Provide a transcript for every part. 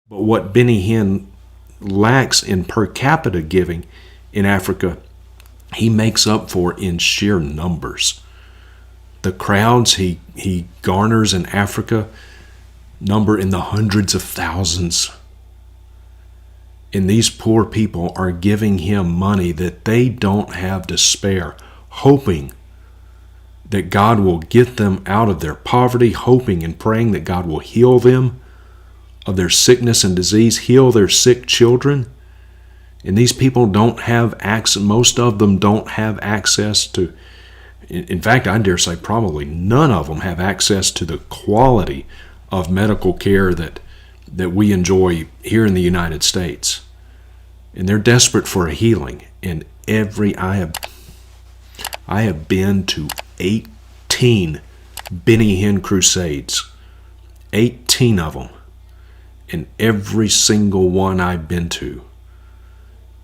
But what Benny Hinn lacks in per capita giving in Africa, he makes up for in sheer numbers. The crowds he garners in Africa number in the hundreds of thousands. And these poor people are giving him money that they don't have to spare, hoping that God will get them out of their poverty, hoping and praying that God will heal them of their sickness and disease, heal their sick children. And these people don't have access, most of them don't have access to, in fact, I dare say probably none of them have access to the quality of medical care that we enjoy here in the United States. And they're desperate for a healing. And I have been to 18 Benny Hinn crusades, 18 of them. And every single one I've been to,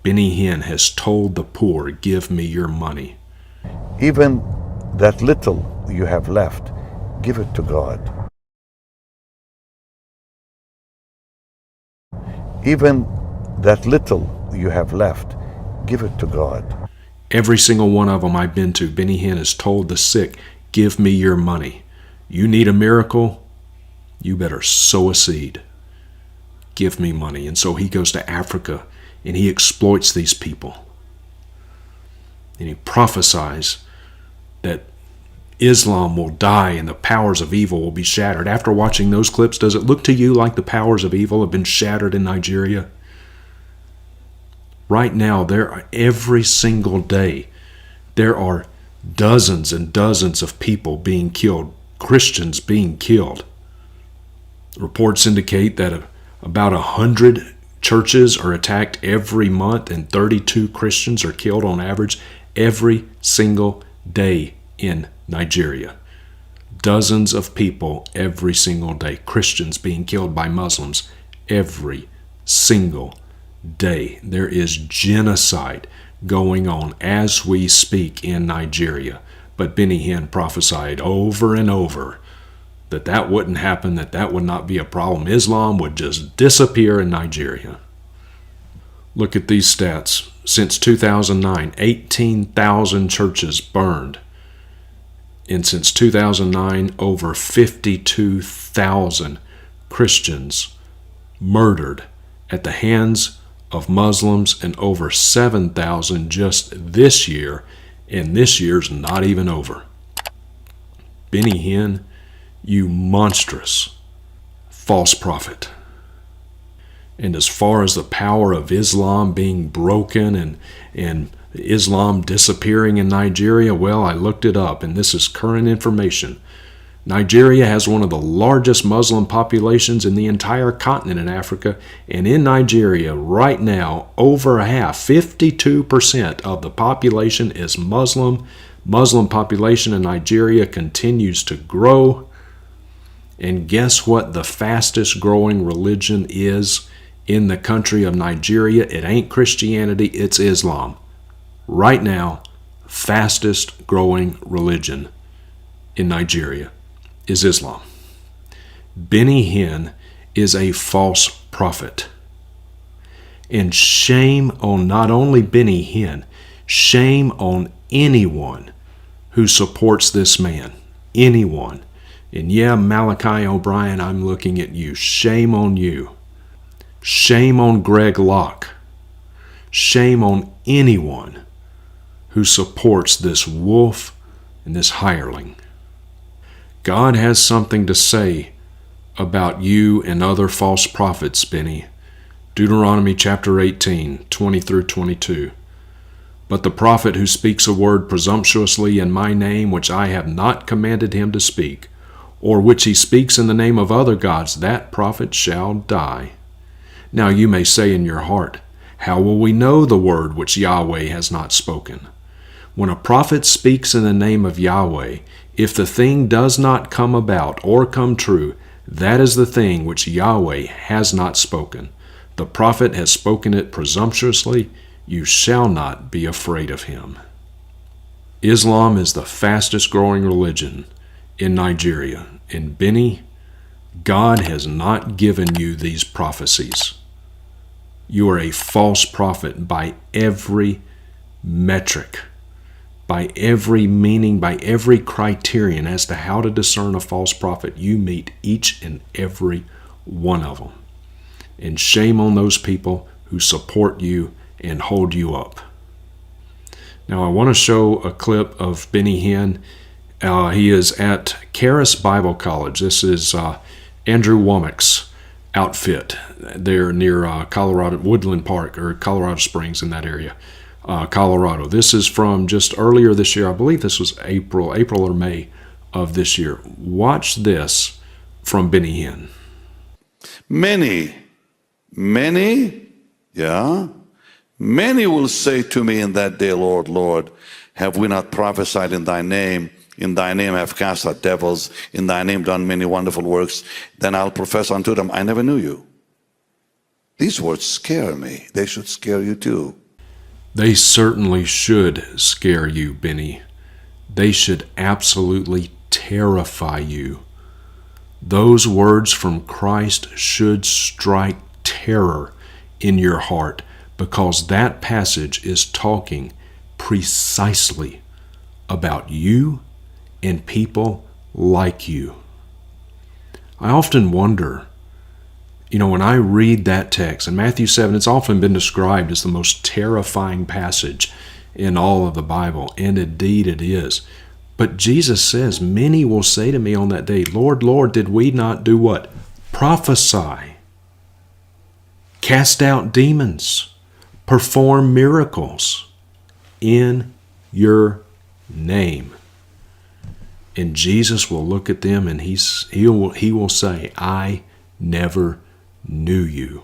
Benny Hinn has told the poor, give me your money. Even that little you have left, give it to God. Even that little you have left, give it to God. Every single one of them I've been to, Benny Hinn has told the sick, give me your money. You need a miracle? You better sow a seed. Give me money. And so he goes to Africa and he exploits these people. And he prophesies that Islam will die and the powers of evil will be shattered. After watching those clips, does it look to you like the powers of evil have been shattered in Nigeria? Right now, every single day, there are dozens and dozens of people being killed, Christians being killed. Reports indicate that about 100 churches are attacked every month and 32 Christians are killed on average every single day in Nigeria. Dozens of people every single day, Christians being killed by Muslims every single day. There is genocide going on as we speak in Nigeria. But Benny Hinn prophesied over and over that wouldn't happen, that would not be a problem. Islam would just disappear in Nigeria. Look at these stats. Since 2009, 18,000 churches burned. And since 2009, over 52,000 Christians murdered at the hands of Muslims, and over 7,000 just this year, and this year's not even over. Benny Hinn, you monstrous false prophet. And as far as the power of Islam being broken and Islam disappearing in Nigeria, well, I looked it up, and this is current information. Nigeria has one of the largest Muslim populations in the entire continent in Africa, and in Nigeria right now, over half, 52% of the population is Muslim. Muslim population in Nigeria continues to grow. And guess what the fastest growing religion is in the country of Nigeria? It ain't Christianity, it's Islam. Right now, fastest growing religion in Nigeria is Islam. Benny Hinn is a false prophet. And shame on not only Benny Hinn, shame on anyone who supports this man. Anyone. And yeah, Malachi O'Brien, I'm looking at you. Shame on you. Shame on Greg Locke. Shame on anyone who supports this wolf and this hireling. God has something to say about you and other false prophets, Benny. Deuteronomy chapter 18, 20 through 22. But the prophet who speaks a word presumptuously in my name, which I have not commanded him to speak, or which he speaks in the name of other gods, that prophet shall die. Now you may say in your heart, how will we know the word which Yahweh has not spoken? When a prophet speaks in the name of Yahweh, if the thing does not come about or come true, that is the thing which Yahweh has not spoken. The prophet has spoken it presumptuously. You shall not be afraid of him. Islam is the fastest growing religion in Nigeria. And Benny, God has not given you these prophecies. You are a false prophet by every metric, by every meaning, by every criterion as to how to discern a false prophet. You meet each and every one of them. And shame on those people who support you and hold you up. Now I want to show a clip of Benny Hinn. He is at Cruelest Bible College. This is Andrew Womack's outfit. They're near Colorado, Woodland Park, or Colorado Springs, in that area, Colorado. This is from just earlier this year. I believe this was April or May of this year. Watch this from Benny Hinn. Many will say to me in that day, Lord, Lord, have we not prophesied in thy name? In thy name have cast out devils, in thy name done many wonderful works. Then I'll profess unto them, I never knew you. These words scare me. They should scare you too. They certainly should scare you, Benny. They should absolutely terrify you. Those words from Christ should strike terror in your heart, because that passage is talking precisely about you and people like you. I often wonder, when I read that text, in Matthew 7, it's often been described as the most terrifying passage in all of the Bible, and indeed it is. But Jesus says, many will say to me on that day, Lord, Lord, did we not do what? Prophesy, cast out demons, perform miracles in your name. And Jesus will look at them and he will say, I never knew you.